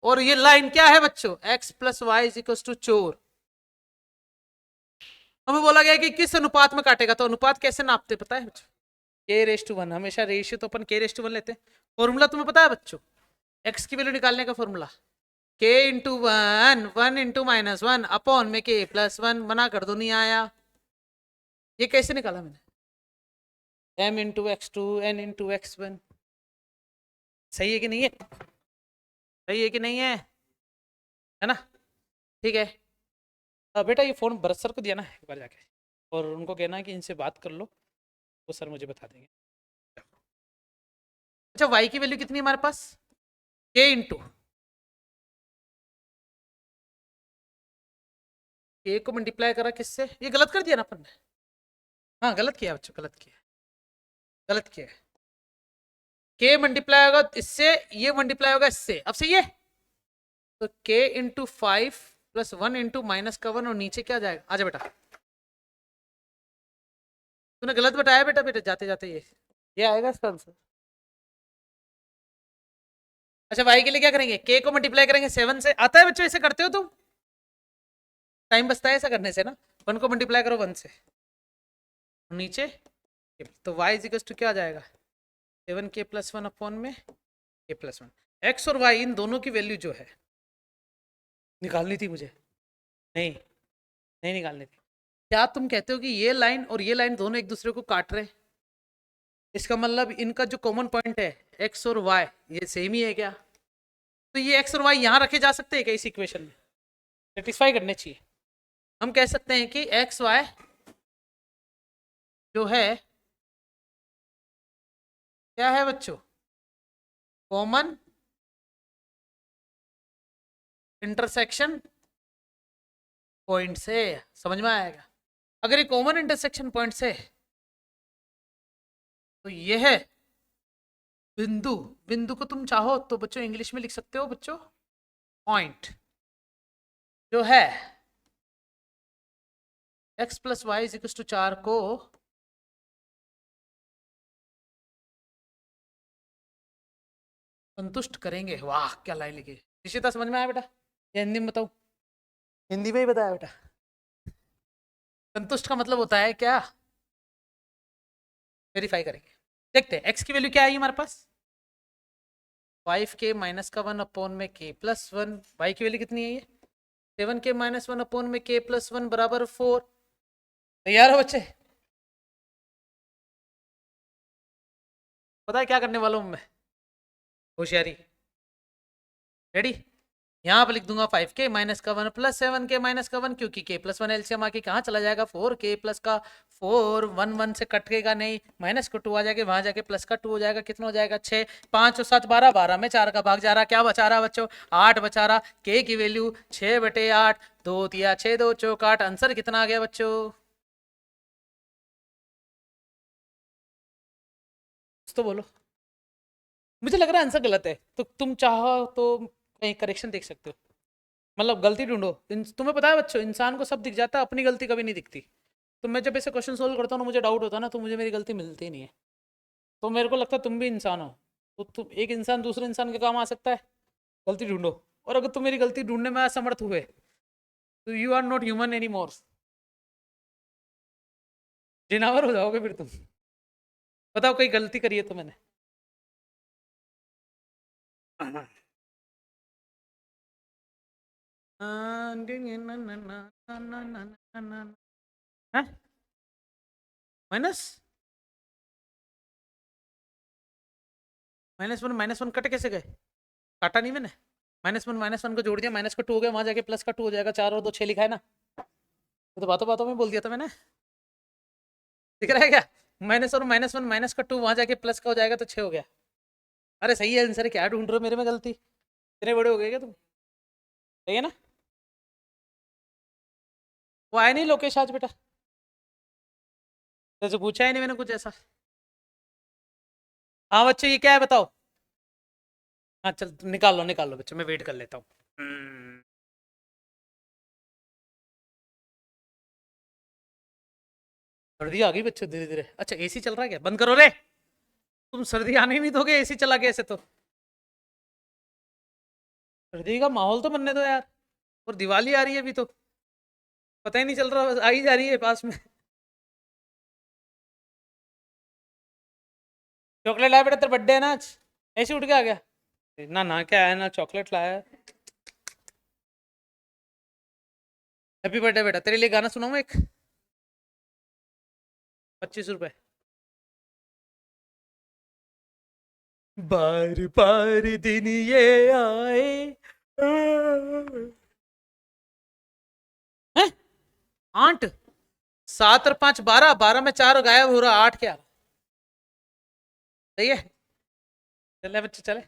और ये लाइन क्या है बच्चों? x plus y is equal to four. हमें बोला गया कि किस अनुपात में काटेगा, तो अनुपात कैसे नापते पता है बच्चों? k/1, हमेशा रेशियो तो अपन k/1 लेते हैं। फॉर्मूला तुम्हें पता है बच्चों? x की वैल्यू निकालने का फॉर्मूला k/1, 1 - -1 अपॉन में k+1, मना कर दो, नहीं आया। ये कैसे निकाला मैंने? m×x2 n×x1। सही है कि नहीं है? सही है कि नहीं है ना? ठीक है। बेटा ये फोन भरत सर को दिया ना एक बार जाके, और उनको कहना कि इनसे बात कर लो, वो सर मुझे बता देंगे। अच्छा, y की वैल्यू कितनी है हमारे पास? k इंटू k को मल्टीप्लाई करा किससे? ये गलत कर दिया ना अपन ने? हाँ गलत किया बच्चों, गलत किया, गलत किया। k मल्टीप्लाई होगा इससे, ये मल्टीप्लाई होगा इससे, अब सही है? तो k इंटू 5 + 1 इंटू -1, और नीचे क्या जाएगा? आजा बेटा, तूने गलत बताया बेटा, बेटा जाते जाते ये आएगा इसका आंसर। अच्छा, y के लिए क्या करेंगे? k को मल्टीप्लाई करेंगे 7 से। आता है बच्चों? ऐसे करते हो तुम? टाइम बचता है ऐसा करने से ना। 1 को मल्टीप्लाई करो 1 से, नीचे, तो y इज इक्वल टू क्या आ जाएगा? 7k+1 अपॉन में k+1। x और y इन दोनों की वैल्यू जो है निकालनी थी मुझे, नहीं नहीं निकालनी थी। क्या तुम कहते हो कि ये लाइन और ये लाइन दोनों एक दूसरे को काट रहे? इसका मतलब इनका जो कॉमन पॉइंट है x और y, ये सेम ही है क्या? तो ये x और y यहां रखे जा सकते हैं क्या इस इक्वेशन में? सेटिस्फाई करने चाहिए। हम कह सकते हैं कि x y जो है क्या है बच्चों? कॉमन इंटरसेक्शन पॉइंट से, समझ में आएगा। अगर ये कॉमन इंटरसेक्शन पॉइंट से तो ये है बिंदु। बिंदु को तुम चाहो तो बच्चों इंग्लिश में लिख सकते हो बच्चों, पॉइंट जो है x plus y is to 4 को संतुष्ट करेंगे। वाह क्या लाइन लिखी। निश्चिता समझ में आया बेटा या हिंदी में बताऊं? हिंदी में ही बताया बेटा। संतुष्ट का मतलब होता है क्या, वेरीफाई करेंगे। देखते हैं x की वैल्यू क्या आई हमारे पास, 5k माइनस का 1 अपॉन में k प्लस 1। y की वैल्यू कितनी है ये 7k माइनस 1 अपॉन में k प्लस 1 बराबर 4। तैयार हो बच्चे? पता है क्या करने वाला हूं मैं, होशियारी। रेडी? यहाँ पर लिख दूंगा 5k माइनस का 1 प्लस 7k माइनस का 1, क्योंकि k प्लस 1 एलसीएम आके कहाँ चला जाएगा 4k प्लस का 4, 1 1 से कटेगा नहीं, माइनस को 2 आ जाएगा, वहां जाके प्लस का 2 हो जाएगा, कितना हो जाएगा 6, 5 और 7 12, 12 में 4 का भाग जा रहा, क्या बचा रहा बच्चों 8 बचा रहा। k की वैल्यू 6/8, 2 तिया 6 2 चौक 8। आंसर कितना आ गया बच्चों? तो बोलो, मुझे लग रहा है आंसर गलत है, तो तुम चाहो तो कहीं करेक्शन देख सकते हो, मतलब गलती ढूंढो। तुम्हें पता है बच्चों इंसान को सब दिख जाता है, अपनी गलती कभी नहीं दिखती। तो मैं जब ऐसे क्वेश्चन सोल्व करता हूँ ना, मुझे डाउट होता है ना, तो मुझे मेरी गलती मिलती नहीं है। तो मेरे को लगता है तुम भी इंसान हो, तो तुम एक इंसान दूसरे इंसान के काम आ सकता है, गलती ढूंढो। और अगर तुम मेरी गलती ढूंढने में असमर्थ हुए तो you are not human any more, जिनावर हो जाओगे फिर तुम। बताओ कोई गलती करी है तो मैंने? माइनस माइनस वन कट कैसे गए? काटा नहीं मैंने। माइनस वन को जोड़ दिया, माइनस का 2 हो गया, वहां जाके प्लस का 2 हो जाएगा, 4 और 2 6 लिखा है ना। तो बातों बातों में बोल दिया था मैंने, दिख रहा है क्या? माइनस वन माइनस का 2 वहां जाके प्लस का हो जाएगा, तो 6 हो गया। अरे सही है आंसर, क्या ढूंढ रहे हो मेरे में गलती? इतने बड़े हो गए क्या तुम? सही है ना? वो आया नहीं लोकेश आज बेटा? जैसे पूछा ही नहीं मैंने कुछ ऐसा। हाँ बच्चों ये क्या है बताओ? हाँ चल निकाल लो बच्चों, मैं वेट कर लेता हूँ। सर्दी आ गई बच्चों धीरे धीरे। अच्छा एसी चल रहा है क्या? बंद करो रे, तुम सर्दी आने ही नहीं दोगे एसी चला के ऐसे तो। सर्दी का माहौल तो बनने दो यार, और दिवाली आ रही है अभी तो, पता ही नहीं चल रहा, आ ही जा रही है पास में। चॉकलेट लाया बेटा, तेरा बर्थडे है ना आज, ऐसे उठ के आ गया? ना ना क्या है ना, चॉकलेट लाया। हैप्पी बर्थडे बेटा, तेरे लिए गाना सुनाऊं एक? 25 रुपए। बार बार दिन ये आए। हैं? 8, 7 और 5 12, 12 में 4 गायब हो रहा, 8 क्या? सही है, चले बच्चे चले।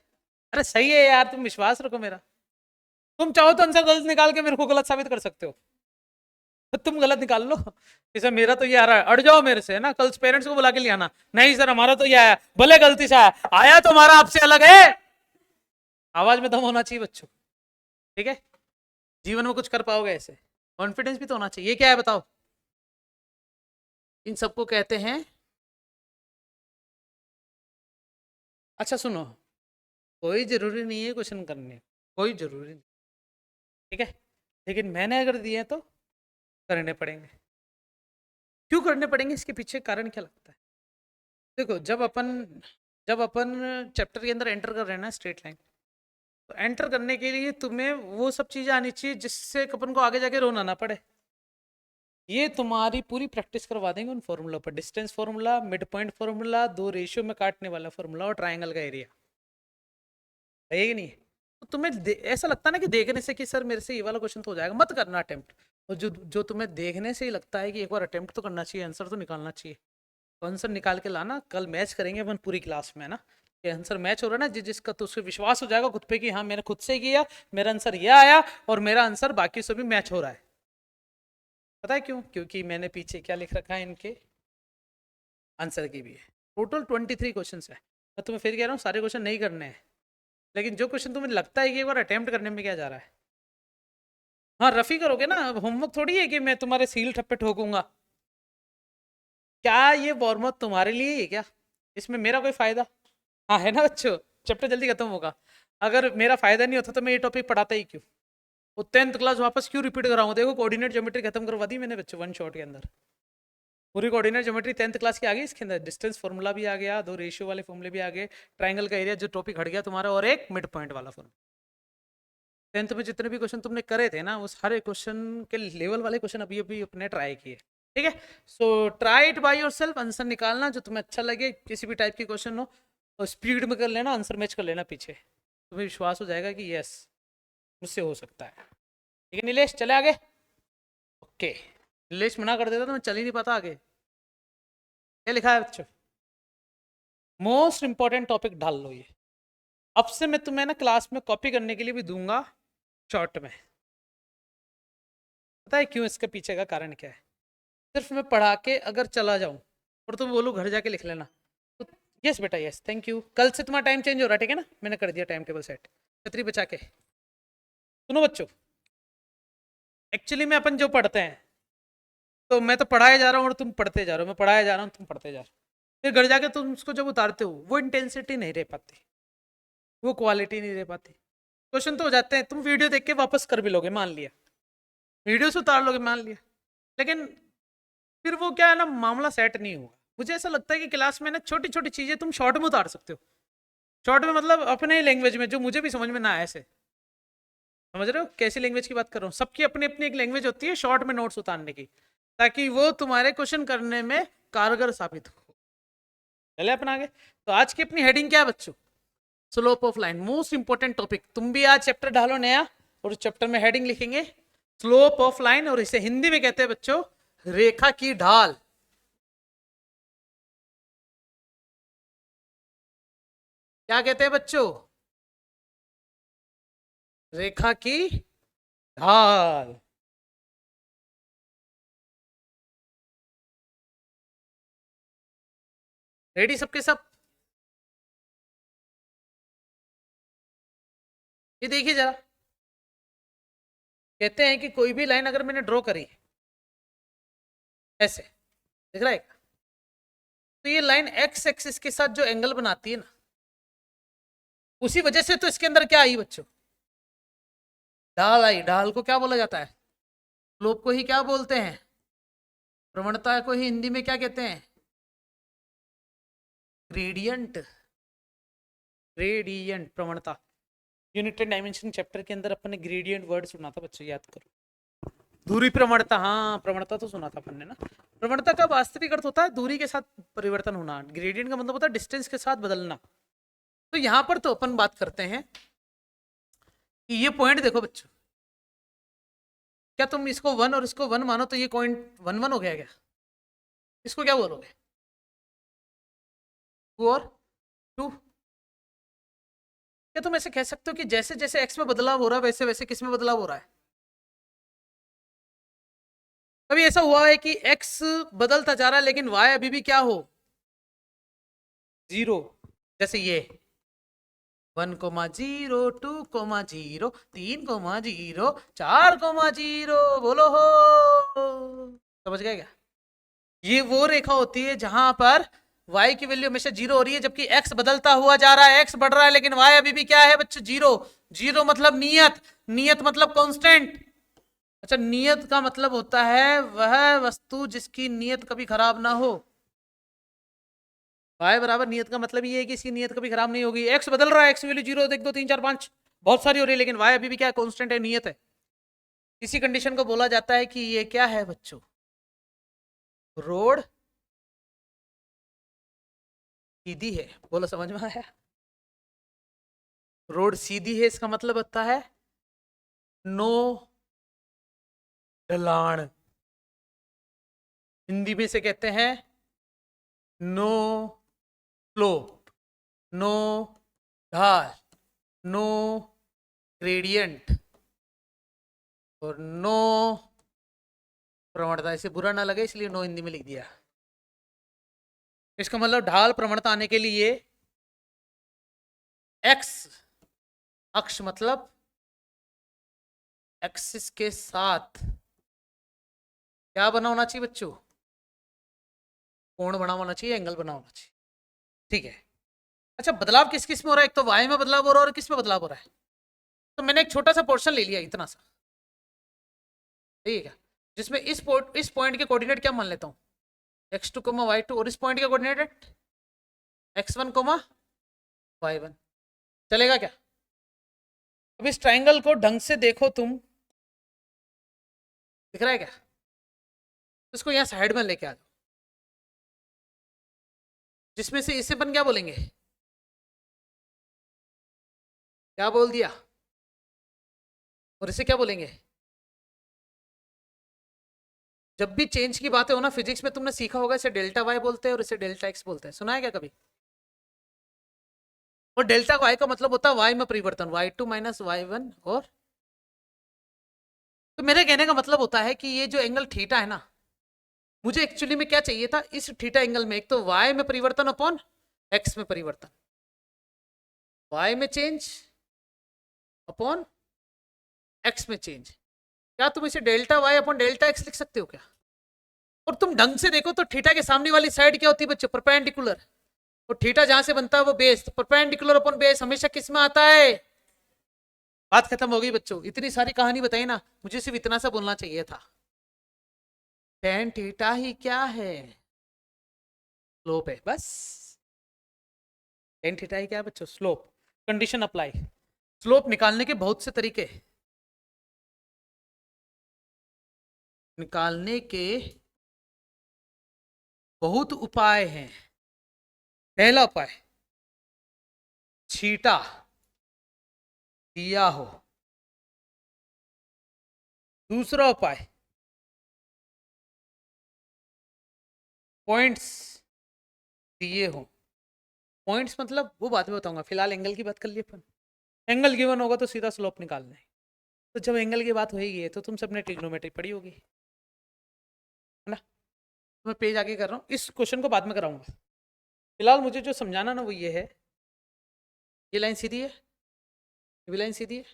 अरे सही है यार, तुम विश्वास रखो मेरा। तुम चाहो तो आंसर गलत निकाल के मेरे को गलत साबित कर सकते हो, तो तुम गलत निकाल लो। जैसे मेरा तो ये आ रहा है, अड़ जाओ मेरे से ना, कल पेरेंट्स को बुला के ले आना। नहीं सर हमारा तो ये आया, भले गलती से आया, आया तो हमारा आपसे अलग है। आवाज में दम होना चाहिए बच्चों, ठीक है? जीवन में कुछ कर पाओगे ऐसे, कॉन्फिडेंस भी तो होना चाहिए। ये क्या है बताओ? इन सबको कहते हैं, अच्छा सुनो, कोई जरूरी नहीं है क्वेश्चन करने, कोई जरूरी नहीं, ठीक है? लेकिन मैंने अगर दिए तो करने पड़ेंगे। क्यों करने पड़ेंगे, इसके पीछे कारण क्या लगता है? देखो जब अपन चैप्टर के अंदर एंटर कर रहे हैं ना स्ट्रेट लाइन, तो एंटर करने के लिए तुम्हें वो सब चीजें आनी चाहिए जिससे अपन को आगे जाके रोना ना पड़े। ये तुम्हारी पूरी प्रैक्टिस करवा देंगे उन फॉर्मूला पर, distance formula, mid point formula, दो रेशियो में काटने वाला फॉर्मूला, और ट्राइंगल का एरिया है कि नहीं? तो तुम्हें ऐसा लगता है ना कि देखने से कि सर मेरे से ये वाला क्वेश्चन तो हो जाएगा, मत करना अटेम्प्ट। और जो जो तुम्हें देखने से ही लगता है कि एक बार अटेम्प्ट तो करना चाहिए, आंसर तो निकालना चाहिए, तो आंसर निकाल के लाना। कल मैच करेंगे अपन पूरी क्लास में ना, कि आंसर मैच हो रहा है ना, जिसका तो उसको विश्वास हो जाएगा खुद पे कि हाँ मैंने खुद से किया, मेरा आंसर ये आया और मेरा आंसर बाकी से भी मैच हो रहा है। पता है क्यों? क्योंकि मैंने पीछे क्या लिख रखा है इनके आंसर की भी है। टोटल 23 क्वेश्चन है। मैं तुम्हें फिर कह रहा हूँ सारे क्वेश्चन नहीं करने हैं, लेकिन जो क्वेश्चन तुम्हें लगता है कि एक बार अटेम्प्ट करने में क्या जा रहा है, हाँ रफी करोगे ना। होमवर्क थोड़ी है कि मैं तुम्हारे सील ठप्पे ठोकूंगा। क्या ये वार्म अप तुम्हारे लिए ही है क्या? इसमें मेरा कोई फायदा? हाँ है ना बच्चों, चैप्टर जल्दी खत्म होगा। अगर मेरा फायदा नहीं होता तो मैं ये टॉपिक पढ़ाता ही क्यों? वो 10th क्लास वापस क्यों रिपीट कराऊंगा? देखो कोऑर्डिनेट ज्योमेट्री खत्म करवा दी मैंने बच्चों 1 शॉट के अंदर। पूरी कोऑर्डिनेट ज्योमेट्री 10th क्लास की आ गई इसके अंदर। डिस्टेंस फॉर्मूला भी आ गया, 2 रेशियो वाले फॉर्मूले भी आ गए, ट्राइंगल का एरिया जो टॉपिक हट गया तुम्हारा, और एक मिड पॉइंट वाला फॉर्मूला। 10th में जितने भी क्वेश्चन तुमने करे थे ना, वो सारे क्वेश्चन के लेवल वाले क्वेश्चन अभी अभी अपने ट्राई किए। ठीक है, so try it by yourself. Answer निकालना जो तुम्हें अच्छा लगे, किसी भी टाइप की क्वेश्चन हो, और स्पीड में कर लेना, आंसर मैच कर लेना पीछे, तुम्हें विश्वास हो जाएगा कि यस मुझसे हो सकता है। ठीक है नीलेश, चले आगे। ओके, नीलेश मना कर देता तो मैं चल ही नहीं पाता आगे। क्या लिखा है बच्चों? मोस्ट इंपॉर्टेंट टॉपिक डाल लो ये। अब से मैं तुम्हें ना क्लास में कॉपी करने के लिए भी दूंगा शॉर्ट में। पता है क्यों? इसके पीछे का कारण क्या है? सिर्फ मैं पढ़ा के अगर चला जाऊं और तुम बोलो घर जाके लिख लेना, तो यस बेटा यस थैंक यू, कल से तुम्हारा टाइम चेंज हो रहा है, ठीक है ना? मैंने कर दिया टाइम टेबल सेट, छतरी बचा के। सुनो बच्चों, एक्चुअली में अपन जो पढ़ते हैं, तो मैं तो पढ़ाए जा रहा हूँ और तुम पढ़ते जा रहे हो, मैं पढ़ाया जा रहा हूँ तुम पढ़ते जा रहे हो, फिर घर जाके तुम उसको जब उतारते हो वो इंटेंसिटी नहीं रह पाती, वो क्वालिटी नहीं रह पाती। क्वेश्चन तो हो जाते हैं, तुम वीडियो देख के वापस कर भी लोगे मान लिया, वीडियो से उतार लोगे मान लिया, लेकिन फिर वो क्या है ना, मामला सेट नहीं होगा। मुझे ऐसा लगता है कि क्लास में ना छोटी छोटी चीजें तुम शॉर्ट में उतार सकते हो। शॉर्ट में मतलब अपने लैंग्वेज में, जो मुझे भी समझ में ना आए ऐसे। समझ रहे हो कैसी लैंग्वेज की बात कर रहा हूँ? सबकी अपनी अपनी एक लैंग्वेज होती है शॉर्ट में नोट्स उतारने की, ताकि वो तुम्हारे क्वेश्चन करने में कारगर साबित हो। चले अपना आगे। तो आज की अपनी हेडिंग क्या है बच्चों? Slope of line, most important topic. तुम भी आज चैप्टर ढालो नया, और उस चैप्टर में हेडिंग लिखेंगे स्लोप ऑफ लाइन, और इसे हिंदी में कहते हैं बच्चों रेखा की ढाल। क्या कहते हैं बच्चों? रेखा की ढाल। रेडी सबके सब? ये देखिए जरा, कहते हैं कि कोई भी लाइन अगर मैंने ड्रॉ करी ऐसे, दिख रहा है क्या? तो ये लाइन एक्स एक्सिस के साथ जो एंगल बनाती है ना, उसी वजह से तो इसके अंदर क्या आई बच्चों? ढाल आई। ढाल को क्या बोला जाता है? स्लोप को ही क्या बोलते हैं? प्रवणता को ही हिंदी में क्या कहते हैं? ग्रेडियंट। ग्रेडियंट प्रवणता। यूनिटेड डायमेंशन चैप्टर के अंदर अपन ने ग्रेडियंट वर्ड सुना था बच्चों, याद करो। दूरी प्रवणता, हाँ प्रवणता तो सुना था अपन ने ना। प्रवणता का वास्तविक अर्थ होता है दूरी के साथ परिवर्तन होना, ग्रेडियंट का मतलब होता है डिस्टेंस के साथ बदलना। तो यहां पर तो अपन बात करते हैं कि ये पॉइंट देखो बच्चों, क्या तुम इसको 1 और इसको 1 मानो तो ये पॉइंट 1 1 हो गया क्या? इसको क्या बोलोगे? 2 और 2? क्या तुम ऐसे कह सकते हो कि जैसे जैसे एक्स में बदलाव हो रहा है वैसे वैसे किस में बदलाव हो रहा है? कभी ऐसा हुआ है कि एक्स बदलता जा रहा है लेकिन वाई अभी भी क्या हो? 0। जैसे ये 1,0, 2,0, 3,0, 4,0, बोलो हो। समझ गए क्या? ये वो रेखा होती है जहां पर y की वैल्यू हमेशा 0 हो रही है, जबकि x बदलता हुआ जा रहा है, x बढ़ रहा है, लेकिन y अभी भी क्या है बच्चों? 0। 0 मतलब नियत, नियत मतलब कांस्टेंट। अच्छा, नियत का मतलब होता है वह वस्तु जिसकी नियत कभी खराब ना हो। y बराबर नियत का मतलब ये है कि इसकी नियत कभी खराब नहीं होगी। x बदल रहा है, x वैल्यू 0 1 2 3 4 5 बहुत सारी हो रही है, लेकिन y अभी भी क्या कांस्टेंट है, नियत है। इसी कंडीशन को बोला जाता है कि ये क्या है बच्चों? रोड सीधी है। बोलो समझ में आया? रोड सीधी है इसका मतलब होता है नो ढलान। हिंदी में से कहते हैं नो स्लोप, नो ढाल, नो ग्रेडियंट और नो प्रवणता, इसे बुरा ना लगे इसलिए नो हिंदी में लिख दिया। इसका मतलब ढाल प्रवणता आने के लिए एक्स अक्ष मतलब एक्सिस के साथ क्या बना होना चाहिए बच्चों? कोण बना होना चाहिए, एंगल बना होना चाहिए। ठीक है। अच्छा, बदलाव किस किस में हो रहा है? एक तो वाई में बदलाव हो रहा है और किस में बदलाव हो रहा है? तो मैंने एक छोटा सा पोर्शन ले लिया, इतना सा, ठीक है, जिसमें इस पॉइंट के कोऑर्डिनेट क्या मान लेता हूँ, x2 y2, और इस पॉइंट के कोऑर्डिनेट x1 y1। चलेगा क्या? अब इस ट्राइंगल को ढंग से देखो तुम, दिख रहा है क्या? इसको यहाँ साइड में लेके आ जाओ, जिसमें से इसे अपन क्या बोलेंगे? क्या बोल दिया? और इसे क्या बोलेंगे? जब भी चेंज की बातें हो ना फिजिक्स में, तुमने सीखा होगा, इसे डेल्टा वाई बोलते हैं और इसे डेल्टा एक्स बोलते हैं, सुना है क्या कभी? और डेल्टा वाई का मतलब होता है वाई में परिवर्तन, y2 माइनस y1। और तो मेरे कहने का मतलब होता है कि ये जो एंगल थीटा है ना, मुझे एक्चुअली में क्या चाहिए था, इस थीटा एंगल में एक तो y में परिवर्तन अपॉन x में परिवर्तन, y में चेंज अपॉन x में चेंज। क्या तुम इसे delta y upon delta x लिख सकते हो क्या? और तुम ढंग से देखो तो थीटा के सामने वाली साइड क्या होती है बच्चों? परपेंडिकुलर। और थीटा जहां से बनता है वो बेस, तो परपेंडिकुलर अपॉन बेस हमेशा किस में आता है? बात खत्म हो गई बच्चों, इतनी सारी कहानी बताई ना, मुझे सिर्फ इतना सा बोलना चाहिए था। टेन थीटा ही क्या है? स्लोप है बस। टेन थीटा ही क्या है बच्चों? स्लोप। Condition apply. स्लोप निकालने के बहुत से तरीके, निकालने के बहुत उपाय हैं। पहला उपाय, थीटा दिया हो। दूसरा उपाय, पॉइंट्स दिए हो। पॉइंट्स मतलब वो बाद में बताऊंगा, फिलहाल एंगल की बात कर लिए अपन। एंगल गिवन होगा तो सीधा स्लोप निकालना है। तो जब एंगल की बात होगी है तो तुम सबने ट्रिग्नोमेट्री पढ़ी होगी, है ना? तो मैं पेज आगे कर रहा हूँ, इस क्वेश्चन को बाद में कराऊंगा। फिलहाल मुझे जो समझाना ना वो ये है, ये लाइन सीधी है, ये भी लाइन सीधी है।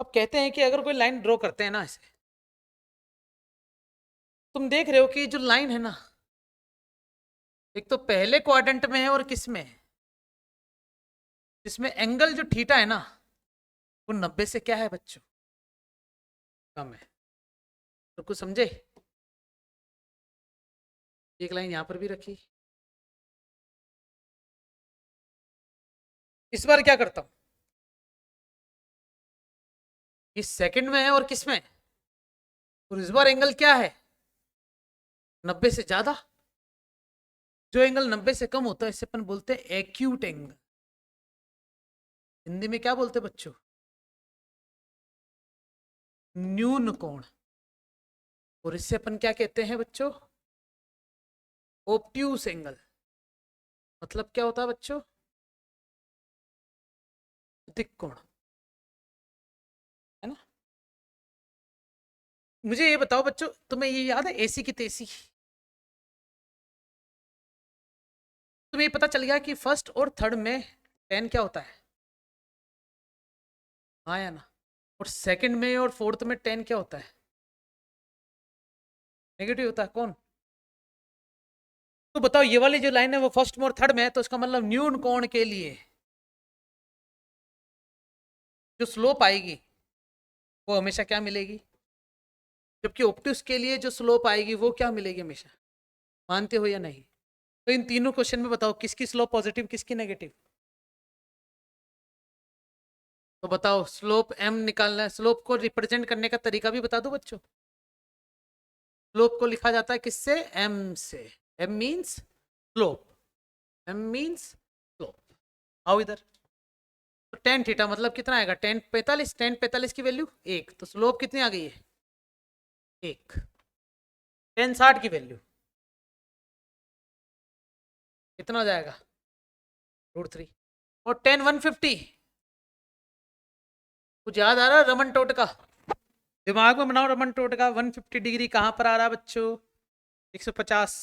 अब कहते हैं कि अगर कोई लाइन ड्रॉ करते हैं ना ऐसे, तुम देख रहे हो कि जो लाइन है ना, एक तो पहले क्वाड्रेंट में है और किस में है? जिसमें एंगल जो थीटा है ना वो 90 से क्या है बच्चों? कम है। तो कुछ समझे? एक लाइन यहां पर भी रखी। इस बार क्या करता हूं, इस सेकंड में है और किस में? और इस बार एंगल क्या है? 90 से ज्यादा। जो एंगल 90 से कम होता है इसे अपन बोलते हैं एक्यूट एंगल। हिंदी में क्या बोलते हैं बच्चों? न्यून कोण। और इससे अपन क्या कहते हैं बच्चों? ओप्ट्यूस एंगल। मतलब क्या होता है बच्चों? दिक कोण, है ना? मुझे ये बताओ बच्चों, तुम्हें ये याद है एसी की तेसी? तुम्हें ये पता चल गया कि फर्स्ट और थर्ड में टेन क्या होता है? हाँ या ना? और सेकंड में और फोर्थ में टेन क्या होता है? नेगेटिव होता है। कौन? तो बताओ, ये वाली जो लाइन है वो फर्स्ट में और थर्ड में है, तो इसका मतलब न्यून कोण के लिए जो स्लोप आएगी वो हमेशा क्या मिलेगी? जबकि ऑप्टिक्स के लिए जो स्लोप आएगी वो क्या मिलेगी हमेशा? मानते हो या नहीं? तो इन तीनों क्वेश्चन में बताओ किसकी स्लोप पॉजिटिव, किसकी नेगेटिव? तो बताओ, स्लोप एम निकालना है, स्लोप को रिप्रेजेंट करने का तरीका भी बता दो बच्चों। स्लोप को लिखा जाता है किससे? एम से। M means slope, M means slope. आओ इधर। तो टेन थीटा मतलब कितना आएगा? टेन 45, टेन 45 की वैल्यू एक, तो स्लोप कितनी आ गई है? एक। टेन 60 की वैल्यू कितना हो जाएगा? √3। और टेन 150, कुछ याद आ रहा है रमन टोटका? दिमाग में बनाओ रमन टोटका। 150 डिग्री कहाँ पर आ रहा है बच्चों? 150।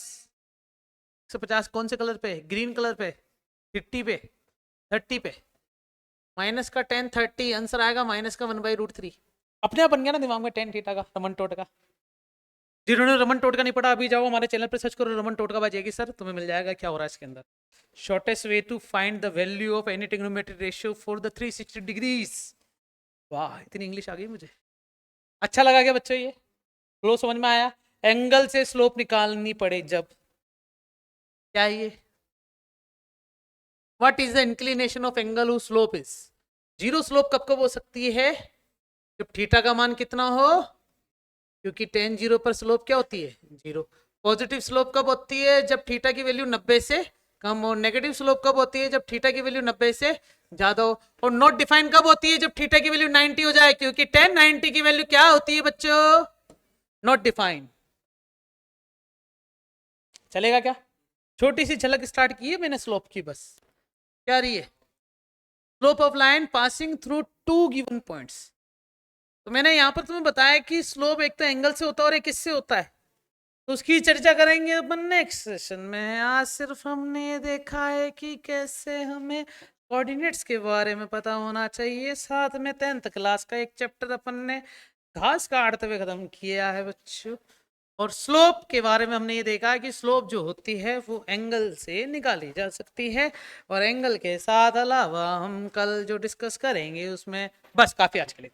150 कौन से कलर पे? ग्रीन कलर पे, 50 पे, 30 पे। माइनस का 10 30, आंसर आएगा माइनस का 1/√3। अपने आप बन गया ना दिमाग में 10 थीटा का रमन टोटका। जिन्होंने रमन टोटका नहीं पढ़ा अभी जाओ हमारे चैनल पर सर्च करो रमन टोटका बजेगी सर, तुम्हें मिल जाएगा क्या हो रहा है इसके अंदर। Shortest way to find the value of any trigonometric ratio for the 360 degrees. वाह इतनी इंग्लिश आ गई मुझे। अच्छा लगा क्या बच्चों? ये फ्लो समझ में आया? एंगल से स्लोप निकालनी पड़े जब, क्या ये? What is the inclination of angle who slope is zero? Slope कब कब हो सकती है? जब थीटा का मान कितना हो, क्योंकि tan 0 पर स्लोप क्या होती है? जीरो। पॉजिटिव स्लोप कब होती है? जब थीटा की वैल्यू 90 से कम हो। नेगेटिव स्लोप कब होती है? जब थीटा की वैल्यू 90 से ज्यादा हो। और नॉट डिफाइन कब होती है? जब थीटा की वैल्यू 90 हो जाए, क्योंकि tan 90 की वैल्यू क्या होती है बच्चों? Not define. चलेगा क्या? छोटी सी झलक स्टार्ट की है मैंने स्लोप की, बस। क्या रही है? Slope of line passing through two given points. तो मैंने यहां पर तुम्हें बताया कि स्लोप एक तो एंगल से होता है और एक किससे होता है, तो उसकी चर्चा करेंगे अपन नेक्स्ट सेशन में। आज सिर्फ हमने ये देखा है कि कैसे हमें कोऑर्डिनेट्स के बारे में पता होना चाहिए। साथ में 10th क्लास का एक चैप्टर अपन ने घास काटते हुए खत्म किया है बच्चों। और स्लोप के बारे में हमने ये देखा है कि स्लोप जो होती है वो एंगल से निकाली जा सकती है। और एंगल के साथ अलावा हम कल जो डिस्कस करेंगे उसमें बस काफी आज के लिए।